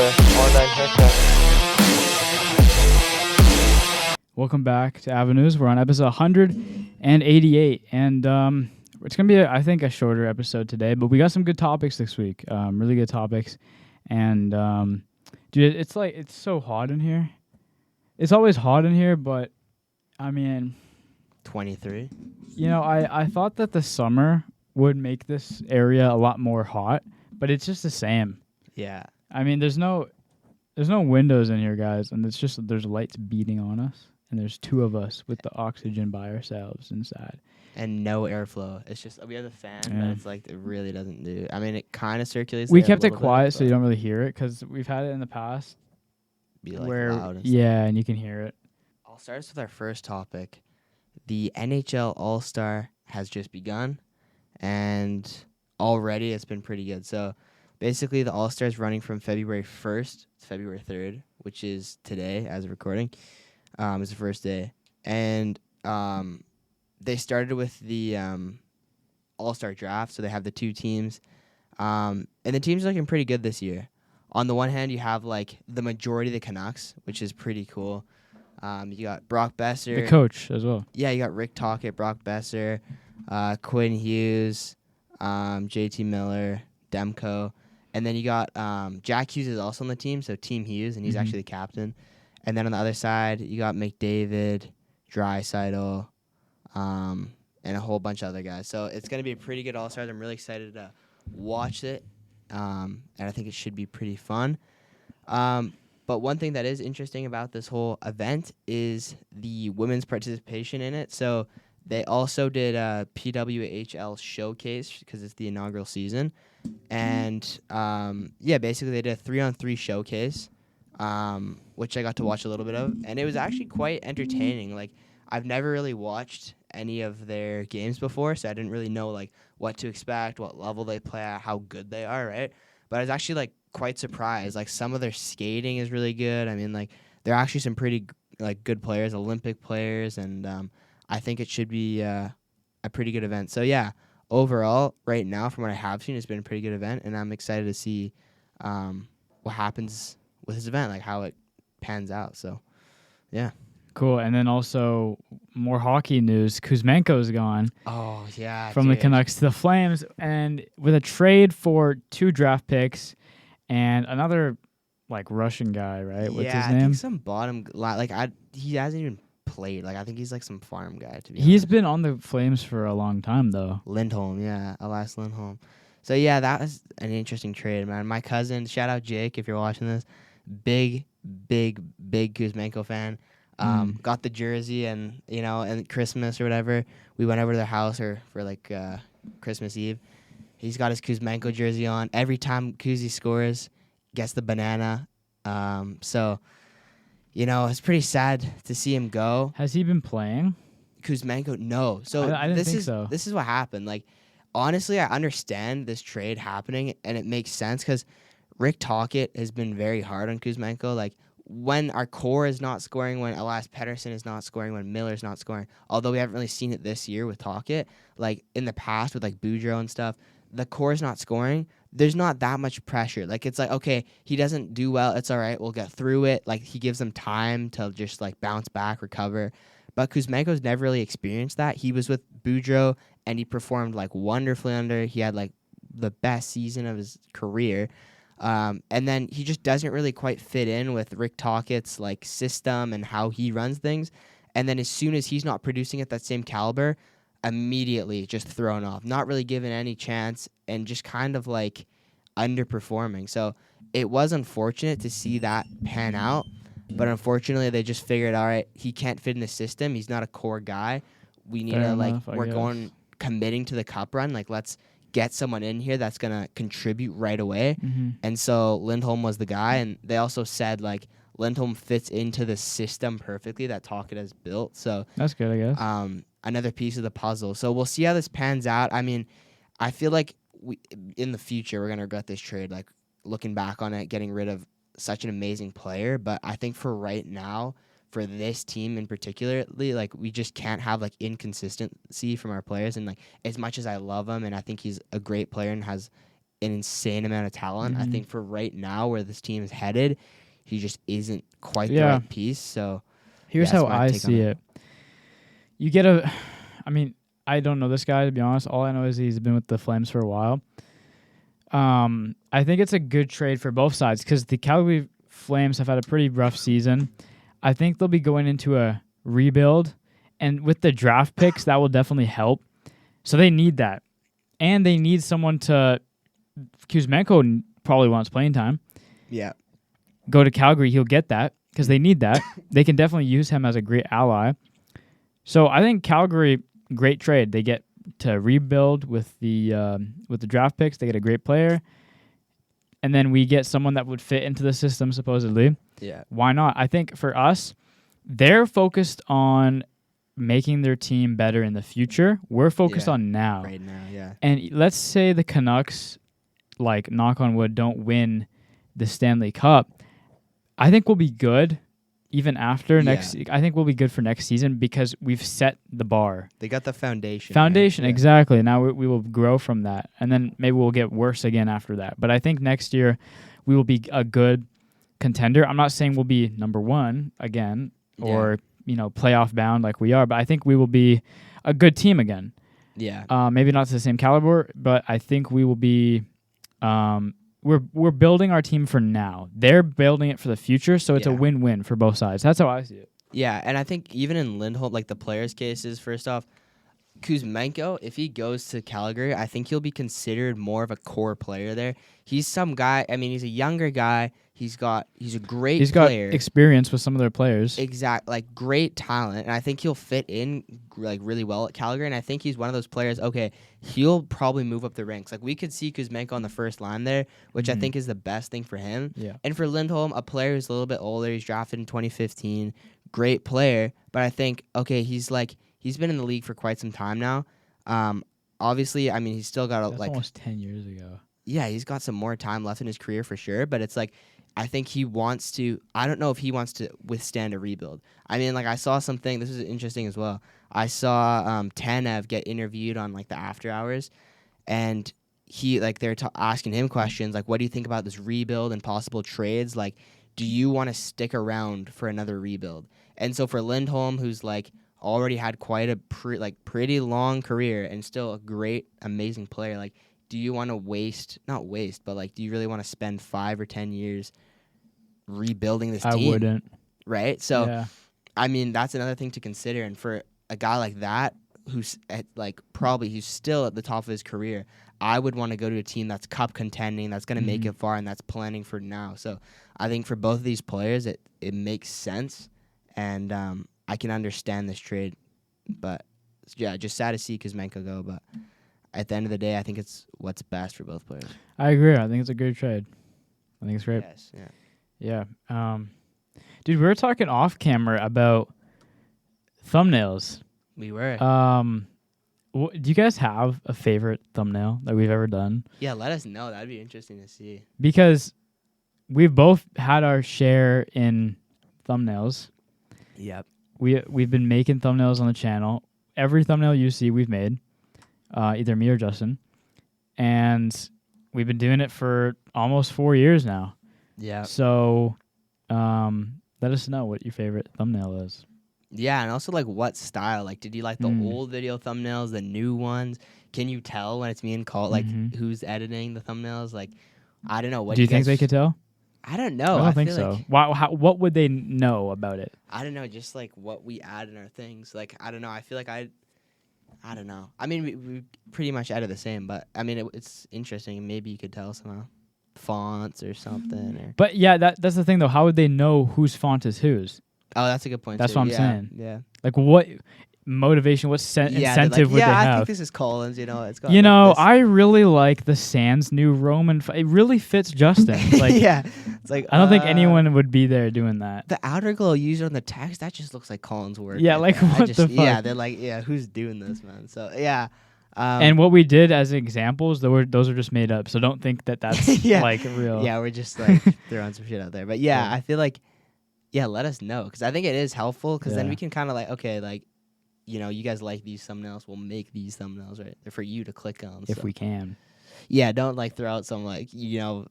online haircut. Welcome back to Avenues. We're on episode 188, and it's gonna be, I think, a shorter episode today. But we got some good topics this week. Really good topics, and dude, it's so hot in here. It's always hot in here, but I mean, 23. You know, I thought that the summer would make this area a lot more hot, but it's just the same. Yeah. I mean, there's no windows in here, guys, and it's just there's lights beating on us, and there's two of us with the oxygen by ourselves inside. And no airflow. It's just we have the fan, but it's like it really doesn't do. I mean, it kind of circulates. We kept it quiet so you don't really hear it because we've had it in the past. Be like where loud and and you can hear it. I'll start us with our first topic. The NHL All-Star has just begun, and already it's been pretty good. So basically, the All-Star is running from February 1st to February 3rd, which is today as of recording. It's the first day. And they started with the All-Star draft, so they have the two teams. And the teams are looking pretty good this year. On the one hand, you have like the majority of the Canucks, which is pretty cool. You got Brock Besser. The coach as well. Yeah, you got Rick Tocchet, Brock Besser, Quinn Hughes, JT Miller, Demko. And then you got Jack Hughes is also on the team, so Team Hughes, and he's actually the captain. And then on the other side, you got McDavid, Draisaitl, and a whole bunch of other guys. So it's going to be a pretty good All-Stars. I'm really excited to watch it, and I think it should be pretty fun. But one thing that is interesting about this whole event is the women's participation in it. So they also did a PWHL showcase because it's the inaugural season. And, basically they did a 3-on-3 showcase, which I got to watch a little bit of. And it was actually quite entertaining. Like, I've never really watched any of their games before, so I didn't really know, like, what to expect, what level they play at, how good they are, right? But I was actually, like, quite surprised. Like, some of their skating is really good. I mean, like, they're actually some pretty good players, Olympic players, and I think it should be a pretty good event. So yeah, overall, right now, from what I have seen, it's been a pretty good event, and I'm excited to see what happens with this event, like how it pans out. So yeah. Cool. And then also more hockey news. Kuzmenko's gone. Oh yeah. From the Canucks to the Flames, and with a trade for 2 draft picks. And another, like, Russian guy, right? What's his name? I think some bottom, he hasn't even played. Like, I think he's, like, some farm guy, to be honest. He's been on the Flames for a long time, though. Lindholm, yeah. Elias Lindholm. So, yeah, that was an interesting trade, man. My cousin, shout out Jake if you're watching this, big Kuzmenko fan. Got the jersey and, and Christmas or whatever. We went over to their house for Christmas Eve. He's got his Kuzmenko jersey on. Every time Kuzi scores, gets the banana. So, it's pretty sad to see him go. Has he been playing? Kuzmenko, no. So I didn't think so. This is what happened. Like, honestly, I understand this trade happening, and it makes sense because Rick Tocchet has been very hard on Kuzmenko. Like, when our core is not scoring, when Elias Pettersson is not scoring, when Miller's not scoring, although we haven't really seen it this year with Tocchet, like in the past with like Boudreaux and stuff, the core is not scoring, there's not that much pressure. Like, it's like, okay, he doesn't do well, it's all right, we'll get through it. Like, he gives them time to just like bounce back, recover. But Kuzmenko's never really experienced that. He was with Boudreaux, and he performed like wonderfully under. He had like the best season of his career. And then he just doesn't really quite fit in with Rick Tocchet's like system and how he runs things. And then as soon as he's not producing at that same caliber, immediately just thrown off, not really given any chance, and just kind of like underperforming. So it was unfortunate to see that pan out, but unfortunately they just figured, all right, he can't fit in the system. He's not a core guy. We need we're committing to the cup run. Like, let's get someone in here that's going to contribute right away. And so Lindholm was the guy, and they also said like Lindholm fits into the system perfectly that Tocchet has built. So that's good, I guess. Another piece of the puzzle. So we'll see how this pans out. I mean, I feel like in the future we're going to regret this trade, like looking back on it, getting rid of such an amazing player. But I think for right now, for this team in particularly, like, we just can't have like inconsistency from our players. And like, as much as I love him and I think he's a great player and has an insane amount of talent. I think for right now where this team is headed, he just isn't quite the right piece. So here's how I take on see it. You get a, I mean, I don't know this guy, to be honest. All I know is he's been with the Flames for a while. I think it's a good trade for both sides because the Calgary Flames have had a pretty rough season. I think they'll be going into a rebuild, and with the draft picks, that will definitely help. So they need that. And they need someone to, Kuzmenko probably wants playing time. Yeah. Go to Calgary, he'll get that because they need that. They can definitely use him as a great ally. So I think Calgary, great trade. They get to rebuild with the draft picks. They get a great player, and then we get someone that would fit into the system supposedly. Yeah. Why not? I think for us, they're focused on making their team better in the future. We're focused on now. Right now, yeah. And let's say the Canucks, like knock on wood, don't win the Stanley Cup. I think we'll be good even after next. I think we'll be good for next season because we've set the bar. They got the foundation. Right? Yeah. Exactly. Now we will grow from that, and then maybe we'll get worse again after that. But I think next year we will be a good contender. I'm not saying we'll be number one again or playoff bound like we are, but I think we will be a good team again. Yeah. Maybe not to the same caliber, but I think we will be. We're building our team for now. They're building it for the future, so it's a win-win for both sides. That's how I see it. Yeah, and I think even in Lindholm, like the players' cases, first off, Kuzmenko, if he goes to Calgary, I think he'll be considered more of a core player there. He's some guy. I mean, he's a younger guy. He's a great player. Got experience with some of their players. Exact, like great talent, and I think he'll fit in like really well at Calgary. And I think he's one of those players. Okay, he'll probably move up the ranks. Like we could see Kuzmenko on the first line there, which I think is the best thing for him. Yeah. And for Lindholm, a player who's a little bit older, he's drafted in 2015, great player. But I think he's been in the league for quite some time now. Obviously, I mean he's still got almost 10 years ago. Yeah, he's got some more time left in his career for sure. But it's like. I think he wants to. I don't know if he wants to withstand a rebuild. I mean, like I saw something. This is interesting as well. I saw Tanev get interviewed on like the after hours, and he they're asking him questions like, "What do you think about this rebuild and possible trades? Like, do you want to stick around for another rebuild?" And so for Lindholm, who's like already had quite a pretty long career and still a great, amazing player, like. Do you want to not waste, but like, do you really want to spend 5 or 10 years rebuilding this team? I wouldn't. Right? So, I mean, that's another thing to consider. And for a guy like that, who's he's still at the top of his career, I would want to go to a team that's cup contending, that's going to make it far, and that's planning for now. So, I think for both of these players, it makes sense. And I can understand this trade. But, yeah, just sad to see Kuzmenko go, but... At the end of the day, I think it's what's best for both players. I agree. I think it's a good trade. I think it's great. Yes, yeah. Yeah. Dude, we were talking off camera about thumbnails. We were. Do you guys have a favorite thumbnail that we've ever done? Yeah, let us know. That'd be interesting to see. Because we've both had our share in thumbnails. Yep. We've been making thumbnails on the channel. Every thumbnail you see, we've made. Either me or Justin. And we've been doing it for almost 4 years now. Yeah. So let us know what your favorite thumbnail is. Yeah, and also like what style. Like, did you like the old video thumbnails, the new ones? Can you tell when it's me and Cole, like who's editing the thumbnails? Like, I don't know. What do you think they could tell? I don't know. I don't think so. What would they know about it? I don't know. Just like what we add in our things. Like, I don't know. I feel like I don't know. I mean, we pretty much added the same, but I mean, it's interesting. Maybe you could tell somehow, fonts or something. Or but yeah, that's the thing though. How would they know whose font is whose? Oh, that's a good point. That's what I'm saying. Yeah. Like what motivation? What incentive would they have? I think this is Collins. It's got. I really like the Sans new Roman. It really fits Justin. Like, yeah, it's like I don't think anyone would be there doing that. The outer glow used on the text that just looks like Collins' work. Yeah, like what the fuck? Yeah, they're like, who's doing this, man? So yeah. And what we did as examples, those are just made up. So don't think that that's like real. Yeah, we're just like throwing some shit out there. But yeah, I feel like, let us know because I think it is helpful because then we can kind of like, okay, like. You guys like these thumbnails, we'll make these thumbnails, right? They're for you to click on. If we can. Yeah, don't like throw out some like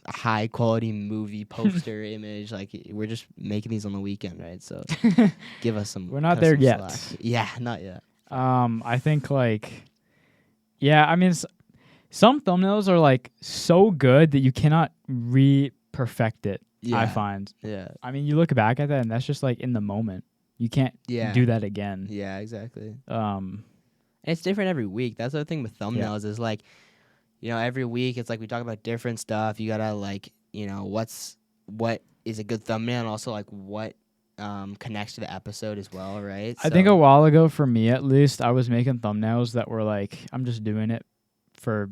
high quality movie poster image. Like we're just making these on the weekend, right? So give us some. We're not cut us there some yet. slack. Yeah, not yet. I think like, yeah, I mean, some thumbnails are like so good that you cannot perfect it. Yeah. I find. Yeah. I mean, you look back at that, and that's just like in the moment. You can't do that again. Yeah, exactly. And it's different every week. That's the thing with thumbnails is like, every week it's like we talk about different stuff. You gotta like, what is a good thumbnail, and also like what connects to the episode as well, right? I think a while ago, for me at least, I was making thumbnails that were like, I'm just doing it for,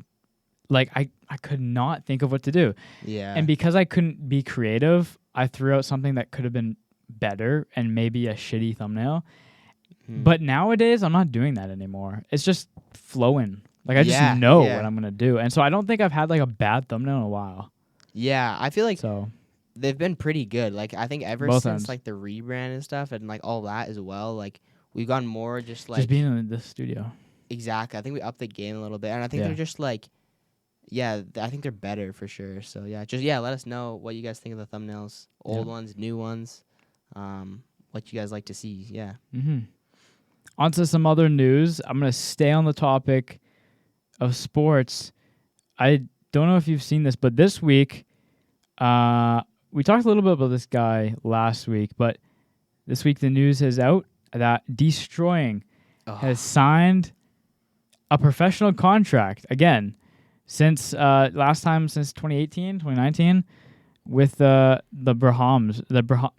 like, I could not think of what to do. Yeah. And because I couldn't be creative, I threw out something that could have been better and maybe a shitty thumbnail. But nowadays, I'm not doing that anymore. It's just flowing. Like, I just know what I'm going to do. And so I don't think I've had, like, a bad thumbnail in a while. Yeah, I feel like so they've been pretty good. Like, I think ever Both since, ends. like, the rebrand and stuff and, like, all that as well, like, we've gotten more just, like... Just being in the studio. Exactly. I think we upped the game a little bit. And I think they're just, like... Yeah, I think they're better for sure. So, let us know what you guys think of the thumbnails. Old ones, new ones. What you guys like to see. Yeah. Mm-hmm. On to some other news. I'm going to stay on the topic of sports. I don't know if you've seen this, but this week, we talked a little bit about this guy last week, but this week the news is out that Deestroying has signed a professional contract again since last time since 2018, with the Bahamas, the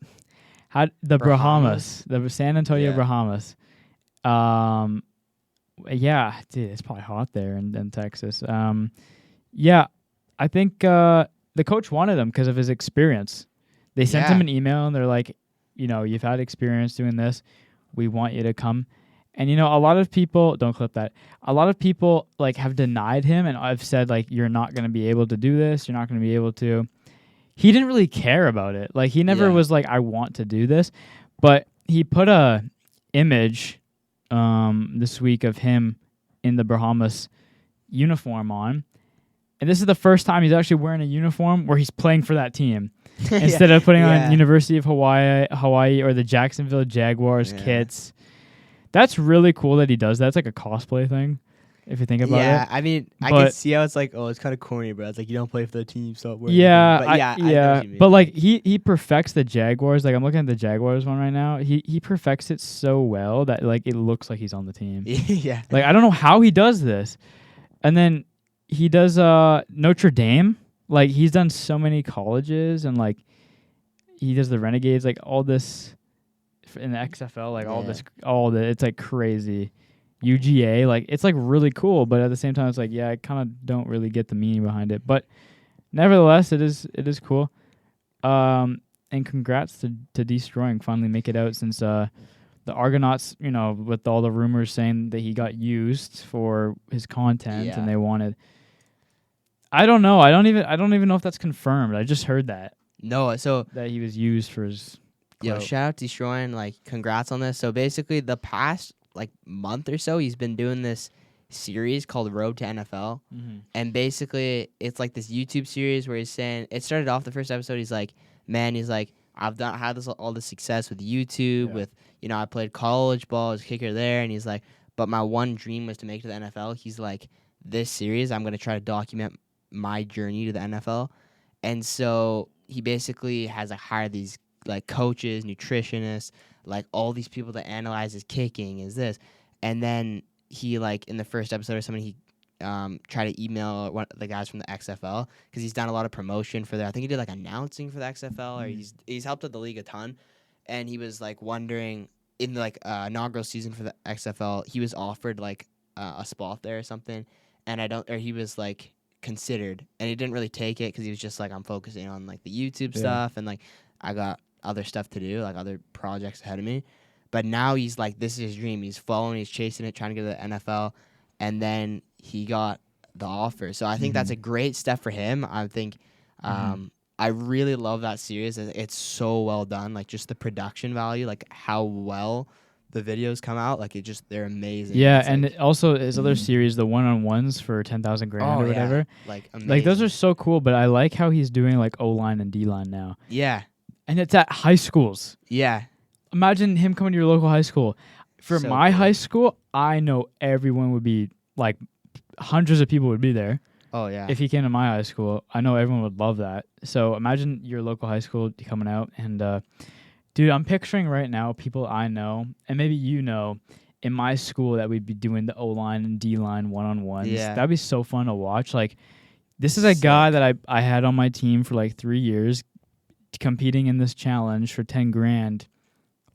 San Antonio Bahamas. Yeah, dude, it's probably hot there in Texas. I think the coach wanted him because of his experience. They sent him an email and they're like, you've had experience doing this. We want you to come. And a lot of people, don't clip that. A lot of people like have denied him, and I've said like, you're not going to be able to do this. You're not going to be able to. He didn't really care about it. Like he never was like, I want to do this. But he put a image this week of him in the Bahamas uniform on. And this is the first time he's actually wearing a uniform where he's playing for that team instead of putting on University of Hawaii or the Jacksonville Jaguars kits. That's really cool that he does that. It's like a cosplay thing, if you think about it. Yeah, I mean, I can see how it's like, it's kind of corny, bro. It's like you don't play for the team, so wearing I know what you mean. But like he perfects the Jaguars. Like I'm looking at the Jaguars one right now. He perfects it so well that like it looks like he's on the team. Yeah. Like I don't know how he does this. And then he does Notre Dame. Like he's done so many colleges, and like he does the Renegades, like all this in the XFL, like it's like crazy. UGA, like it's like really cool, but at the same time it's like, I kind of don't really get the meaning behind it. But nevertheless, it is cool. And congrats to Deestroying finally make it out, since the Argonauts, with all the rumors saying that he got used for his content and they wanted. I don't know. I don't even know if that's confirmed. I just heard that. No, so that he was used for his. Yo, shout out to Deestroying, like congrats on this. So basically, the past like month or so, he's been doing this series called Road to NFL, and basically it's like this YouTube series where he's saying it started off the first episode. He's like, I've had all this success with YouTube, with I played college ball, as a kicker there, and he's like, but my one dream was to make it to the NFL. He's like, this series, I'm gonna try to document my journey to the NFL, and so he basically has like hired these like coaches, nutritionists, like all these people to analyze his kicking, is this. And then he, like, in the first episode or something, he tried to email one of the guys from the XFL, because he's done a lot of promotion for that. I think he did, like, announcing for the XFL, or he's helped out the league a ton. And he was, like, wondering, in the, like, inaugural season for the XFL, he was offered, like, a spot there or something, and he was, like, considered, and he didn't really take it, because he was just, like, I'm focusing on, like, the YouTube stuff, and, like, I got other stuff to do, like other projects ahead of me. But now he's like, this is his dream. He's following, he's chasing it, trying to get to the NFL. And then he got the offer. So I think that's a great step for him. I think I really love that series. It's so well done. Like just the production value, like how well the videos come out, like they're amazing. Yeah, It's and like, also his other series, the one-on-ones for 10,000 grand or whatever. like amazing. Like those are so cool, but I like how he's doing like O-line and D-line now. yeah, And it's at high schools. yeah. Imagine him coming to your local high school. For So my cool. high school, I know everyone would be like hundreds of people would be there. Oh yeah. If he came to my high school, I know everyone would love that. So imagine your local high school coming out and dude, I'm picturing right now people I know and maybe you know in my school that we'd be doing the O-line and D-line one-on-ones. Yeah. That'd be so fun to watch. Like this is a guy that I had on my team for like 3 years competing in this challenge for 10 grand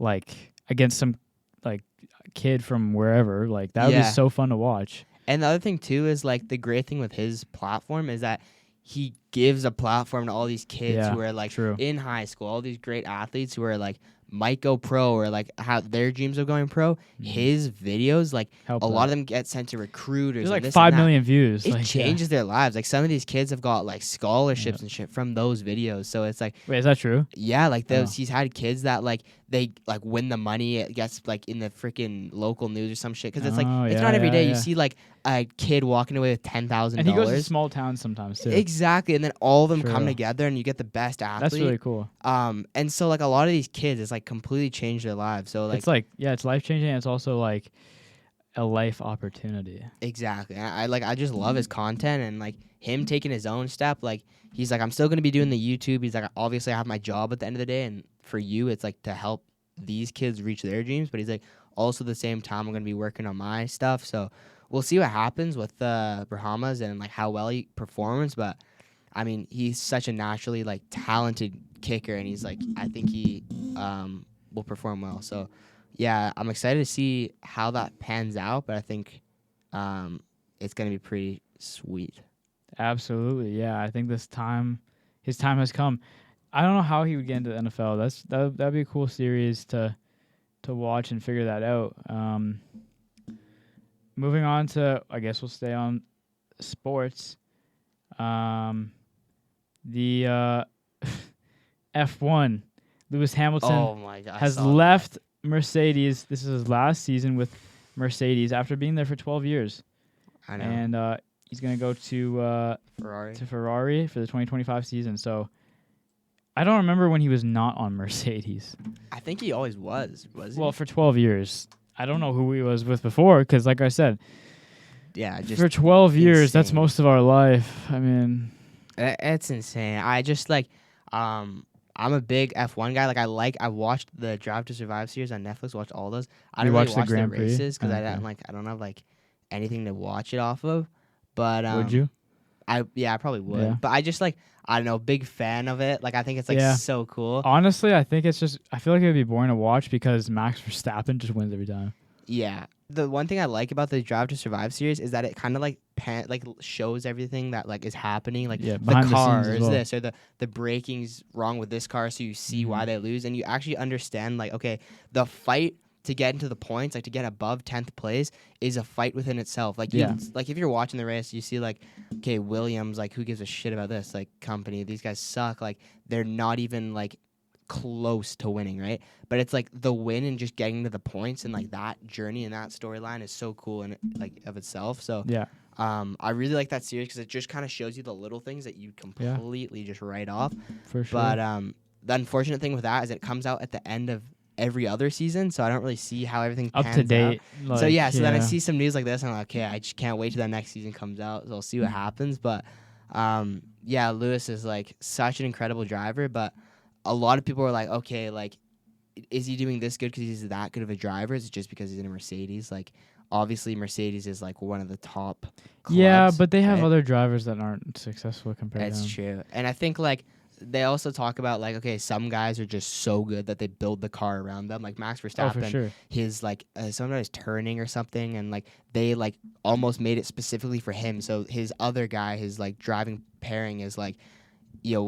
like against some like kid from wherever. Like that would be so fun to watch. And the other thing too is like the great thing with his platform is that he gives a platform to all these kids who are like in high school, all these great athletes who are like might go pro or like how their dreams of going pro. His videos, like a lot of them get sent to recruiters. There's like 5 million views. It like, changes their lives. Like some of these kids have got like scholarships and shit from those videos. So it's like, wait, is that true? yeah, like those. He's had kids that like they like win the money. It gets like in the freaking local news or some shit because it's like it's not every day you see like a kid walking away with $10,000. And he goes to small towns sometimes too. Exactly, and then all of them come together and you get the best athlete. That's really cool. And so like a lot of these kids, it's like completely changed their lives. So like it's life changing. It's also like a life opportunity. Exactly. And I just love his content and like him taking his own step. Like he's like, I'm still gonna be doing the YouTube. He's like, obviously I have my job at the end of the day, and for you, it's like to help these kids reach their dreams. But he's like, also at the same time, I'm gonna be working on my stuff. So we'll see what happens with Bahamas and like how well he performs. But I mean, he's such a naturally like talented kicker, and he's like, I think he will perform well. So yeah, I'm excited to see how that pans out. But I think it's gonna be pretty sweet. Absolutely, yeah. I think his time has come. I don't know how he would get into the NFL. That'd be a cool series to watch and figure that out. Moving on to, I guess we'll stay on sports. The F1, Lewis Hamilton has left Mercedes. This is his last season with Mercedes after being there for 12 years. I know. And he's going to go to Ferrari for the 2025 season. So I don't remember when he was not on Mercedes. I think he always was he? Well, for 12 years. I don't know who he was with before because, like I said, for 12 years, that's most of our life. I mean, it's insane. I just like, I'm a big F1 guy. Like I watched the Drive to Survive series on Netflix. Watched all those. I didn't really watch the races because I don't have like anything to watch it off of. But would you? I probably would. Yeah. But I just like, I don't know, big fan of it. Like I think it's like so cool. Honestly, I think it's just, I feel like it would be boring to watch because Max Verstappen just wins every time. Yeah. The one thing I like about the Drive to Survive series is that it kind of like shows everything that like is happening, like the car is this or the braking's wrong with this car, so you see why they lose, and you actually understand like, okay, the fight to get into the points, like to get above 10th place, is a fight within itself. Like like if you're watching the race, you see like, okay, Williams, like who gives a shit about this like company? These guys suck. Like they're not even like close to winning, right? But it's like the win and just getting to the points and like that journey and that storyline is so cool in like of itself. So I really like that series because it just kind of shows you the little things that you completely just write off. For sure. But the unfortunate thing with that is it comes out at the end of every other season, so I don't really see how everything pans up to date. Like, so then I see some news like this and I'm like, okay, I just can't wait till that next season comes out. So I'll see what happens. But Lewis is like such an incredible driver, but a lot of people are like, okay, like, is he doing this good because he's that good of a driver? Is it just because he's in a Mercedes? Like, obviously, Mercedes is like one of the top clubs, yeah, but they have other drivers that aren't successful compared to him. That's true. And I think like they also talk about like, okay, some guys are just so good that they build the car around them. Like Max Verstappen, his like sometimes turning or something, and like they like almost made it specifically for him. So his other guy, his like driving pairing is like,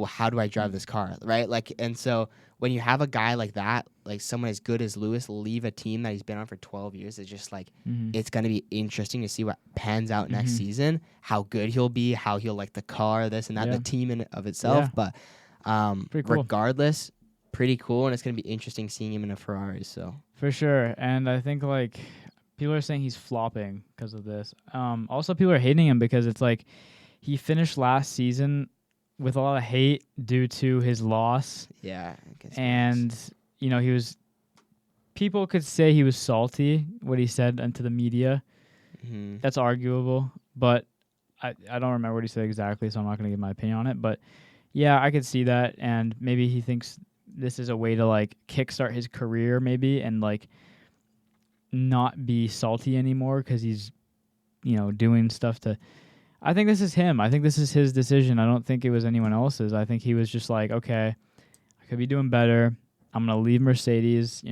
how do I drive this car, right? Like, and so when you have a guy like that, like someone as good as Lewis, leave a team that he's been on for 12 years, it's just like, it's going to be interesting to see what pans out next season, how good he'll be, how he'll like the car, this and that, the team in of itself. Yeah. But pretty cool. Regardless, pretty cool, and it's going to be interesting seeing him in a Ferrari. So For sure. And I think like people are saying he's flopping because of this. Also people are hating him because it's like he finished last season with a lot of hate due to his loss. Yeah. And he was people could say he was salty what he said into the media. Mm-hmm. That's arguable, but I don't remember what he said exactly, so I'm not going to give my opinion on it, but yeah, I could see that, and maybe he thinks this is a way to like kickstart his career maybe and like not be salty anymore cuz he's doing stuff to I think this is him. I think this is his decision. I don't think it was anyone else's. I think he was just like, okay, I could be doing better. I'm going to leave Mercedes,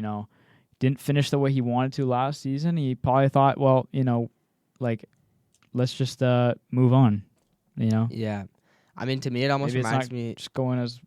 didn't finish the way he wanted to last season. He probably thought, well, like let's just move on, Yeah. I mean, to me, it almost Maybe reminds it's me. not just going as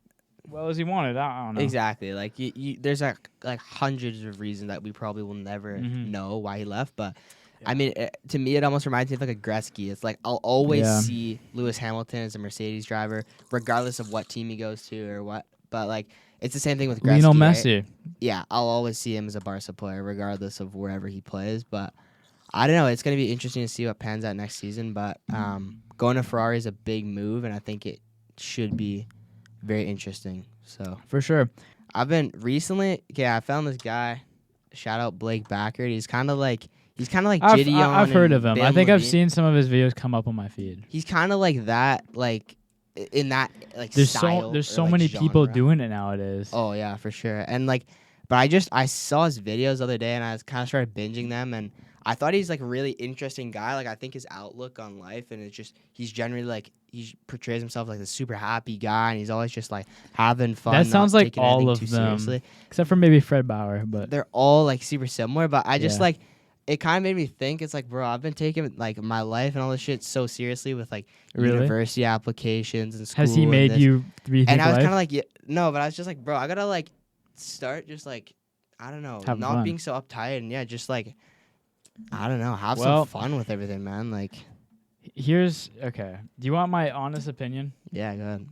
well as he wanted. I don't know. Exactly. Like, there's like hundreds of reasons that we probably will never Mhm. know why he left. But, Yeah. I mean, to me, it almost reminds me of like a Gretzky. It's like I'll always see Lewis Hamilton as a Mercedes driver, regardless of what team he goes to or what. But, like, it's the same thing with Gretzky. Lionel right? Messi. Yeah, I'll always see him as a Barca player, regardless of wherever he plays. But I don't know. It's going to be interesting to see what pans out next season. But going to Ferrari is a big move, and I think it should be very interesting. So For sure. I've been recently. Okay, I found this guy. Shout out Blake Backert. He's kind of like Gideon. I've heard of him. Ben I think I've Levine. seen some of his videos come up on my feed. He's kind of like that. Like in that like There's style. there's or, so like, many people genre. doing it nowadays. Oh yeah, for sure. And like, but I saw his videos the other day, and I kind of started binging them, and I thought he's like a really interesting guy. Like I think his outlook on life, and it's just he's generally like he portrays himself like a super happy guy, and he's always just like having fun. That sounds not like taking all anything of too them. seriously. Except for maybe Fred Bauer, but They're all like super similar, but I just Yeah. like it kind of made me think. It's like, bro, I've been taking like my life and all this shit so seriously with like Really? university applications and school. has he and made this. you rethink And I was life? kind of like, yeah, no, but I was just like, bro, I gotta like start just like, I don't know, Having not fun. being so uptight, and yeah, just like, I don't know, have Well- some fun with everything, man. Like, Okay. Do you want my honest opinion? yeah, go ahead.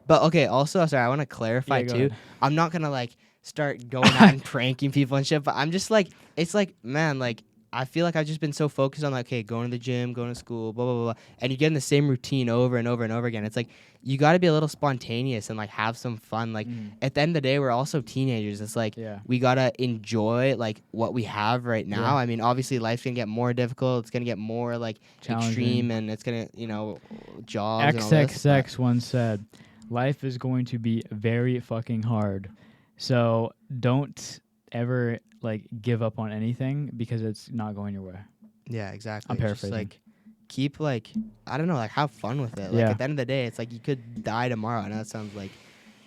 But okay, also, sorry, I want to clarify Yeah, go too. ahead. I'm not gonna like start going out and pranking people and shit, but I'm just like, it's like, man, like. I feel like I've just been so focused on like, okay, going to the gym, going to school, blah, blah, blah, blah. And you get in the same routine over and over and over again. It's like, you got to be a little spontaneous and like have some fun. Like at the end of the day, we're also teenagers. It's like, Yeah. we got to enjoy like what we have right now. Yeah. I mean, obviously life's going to get more difficult. It's going to get more like Challenging. extreme, and it's going to, jobs and all this. XXX once said, life is going to be very fucking hard. So don't ever like give up on anything because it's not going your way. Yeah, exactly. I'm Just, paraphrasing. like, keep like, I don't know, like have fun with it. Like Yeah. at the end of the day, it's like you could die tomorrow. I know it sounds like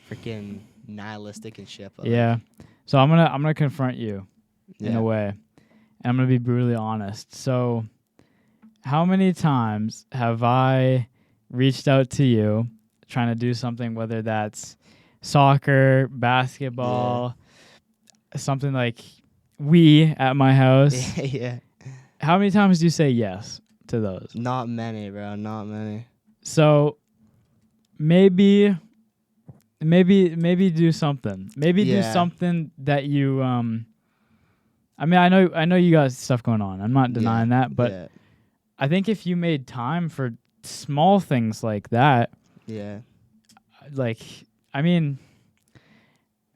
freaking nihilistic and shit. But Yeah. So I'm gonna confront you in yeah. a way. And I'm gonna be brutally honest. So how many times have I reached out to you trying to do something, whether that's soccer, basketball, something like at my house? Yeah. How many times do you say yes to those? Not many, bro. Not many. So maybe do something. Maybe do Yeah. something that you I mean, I know you got stuff going on. I'm not denying that, but yeah. I think if you made time for small things like that, Yeah. like I mean,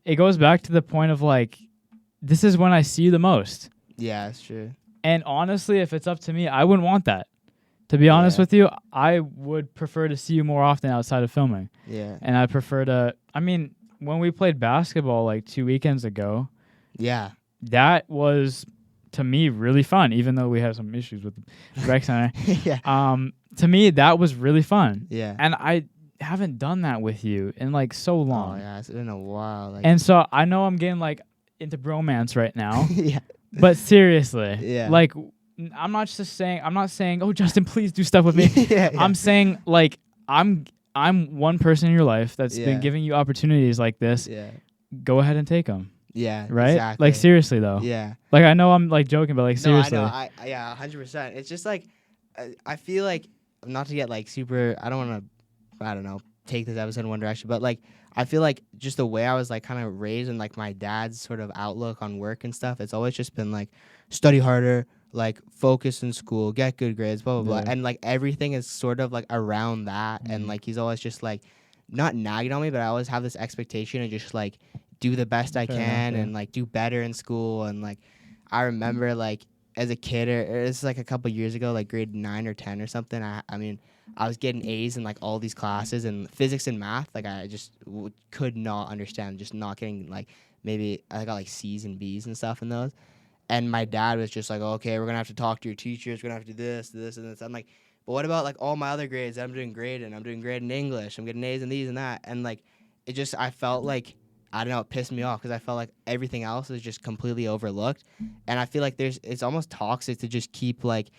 it goes back to the point of like this is when I see you the most. Yeah, that's true. And honestly, if it's up to me, I wouldn't want that. To be honest Yeah. with you, I would prefer to see you more often outside of filming. Yeah. And I prefer to, I mean, when we played basketball like 2 weekends ago, Yeah. that was, to me, really fun, even though we had some issues with the rec center. Yeah. To me, that was really fun. Yeah. And I haven't done that with you in like so Oh, long. yeah. It's been a while. Like, And so I know I'm getting like into bromance right now, yeah. but seriously, Yeah. like I'm not saying, oh, Justin, please do stuff with me. yeah. I'm saying like I'm one person in your life that's Yeah. been giving you opportunities like this. Yeah. Go ahead and take them. Yeah. Right? Exactly. Like seriously though. Yeah. Like I know I'm like joking, but like seriously. No, I know. Yeah, 100%. It's just like, I feel like, not to get like super, I don't want to, I don't know, take this episode in one direction, but like, I feel like just the way I was like kind of raised and like my dad's sort of outlook on work and stuff, it's always just been like study harder, like focus in school, get good grades, blah blah Yeah. blah, and like everything is sort of like around that, and like he's always just like not nagging on me, but I always have this expectation of just like do the best I Fair can enough, yeah. and like do better in school, and like I remember like as a kid, or it's like a couple years ago, like grade 9 or 10 or something. I mean, I was getting A's in like all these classes and physics and math. Like I just could not understand, just not getting like maybe I got like C's and B's and stuff in those. And my dad was just like, okay, we're gonna have to talk to your teachers. We're gonna have to do this, this, and this. I'm like, but what about like all my other grades that I'm doing great in? I'm doing great in English. I'm getting A's in these and that. And like, it just I felt like I don't know, it pissed me off because I felt like everything else is just completely overlooked. And I feel like it's almost toxic to just keep like,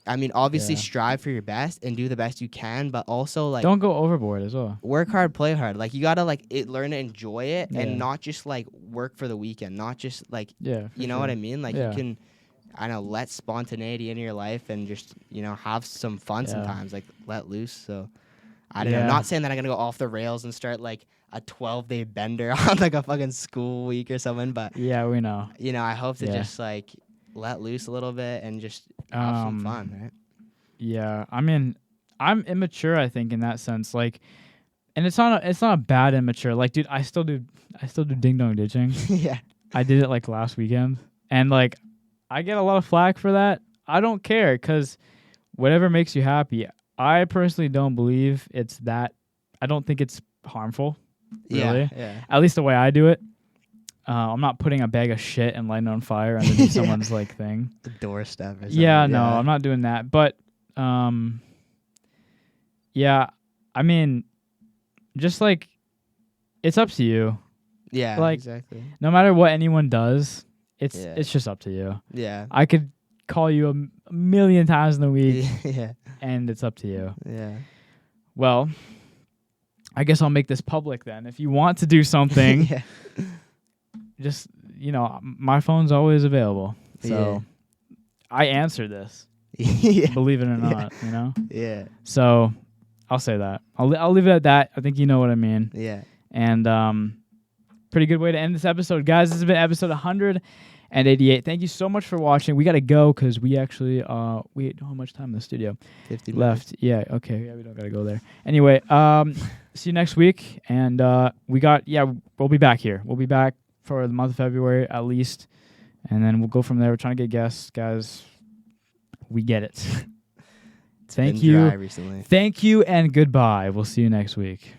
I mean, obviously Yeah. strive for your best and do the best you can, but also like Don't go overboard as well. work hard, play hard. Like you gotta like learn to enjoy it Yeah. and not just like work for the weekend, not just like, Yeah. you know what I mean? Like Yeah. you can, I don't know, let spontaneity into your life and just, you know, have some fun Yeah. sometimes, like let loose. So I don't know. Yeah. Not saying that I'm gonna go off the rails and start like a 12-day bender on like a fucking school week or something, but Yeah, we know. you know, I hope to Yeah. just like let loose a little bit and just have some fun, right? Yeah, I mean, I'm immature, I think, in that sense. Like, and it's not a bad immature. Like, dude, I still do ding dong ditching. Yeah. I did it like last weekend, and like, I get a lot of flack for that. I don't care, cause whatever makes you happy. I personally don't believe it's that. I don't think it's harmful. Really? Yeah. At least the way I do it. I'm not putting a bag of shit and lighting it on fire underneath someone's like thing. The doorstep or something. Yeah, no, I'm not doing that. But yeah, I mean, just like it's up to you. Yeah, like, exactly. No matter what anyone does, it's Yeah. it's just up to you. Yeah. I could call you a million times in the week, Yeah. and it's up to you. Yeah. Well, I guess I'll make this public then. If you want to do something, Yeah. just, you know, my phone's always available. So I answer this, Yeah. believe it or not, you know? Yeah. So I'll say that. I'll leave it at that. I think you know what I mean. Yeah. And pretty good way to end this episode. Guys, this has been episode 188. Thank you so much for watching. We got to go because we actually, we don't have much time in the studio 50 left. Yeah, okay. Yeah, we don't got to go there. Anyway, see you next week. And we'll be back here. We'll be back for the month of February at least. And then we'll go from there. We're trying to get guests. Guys, we get it. Thank Been you. dry recently. Thank you and goodbye. We'll see you next week.